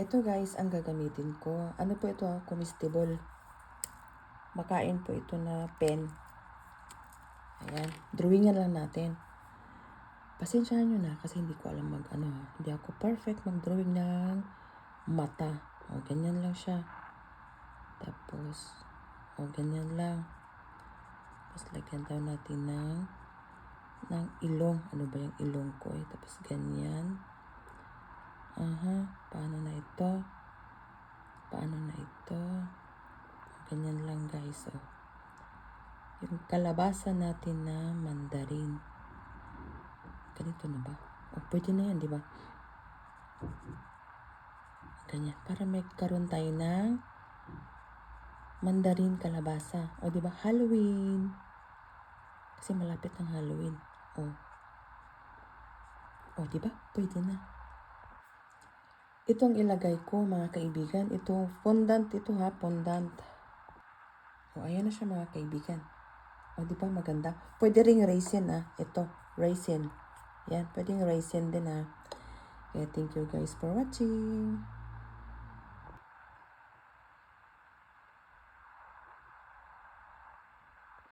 Ito guys, ang gagamitin ko. Ano po ito? Comestible. Makain po ito na pen. Ayan. Drawingan lang natin. Pasensyahan nyo na kasi hindi ko alam hindi ako perfect mag-drawing ng mata. O, ganyan lang siya. Tapos, ganyan lang. Tapos, lagyan daw natin ng ilong. Ano ba yung ilong ko eh? Tapos, ganyan. Paano na ito? Paano na ito? Ganyan lang guys, oh. Yung kalabasa natin na mandarin. Ganito na ba? Pwede na yan, di ba? Ganyan. Para may karoon tayo ng mandarin kalabasa. O, di ba? Halloween. Kasi malapit ng Halloween. O, di ba? Pwede na. Itong ilagay ko, mga kaibigan. Ito, fondant ito ha, fondant. O, ayan na siya mga kaibigan. O, di ba maganda? Pwede ring raisin Ito, raisin. Yan, pwedeng raisin din Okay, thank you guys for watching.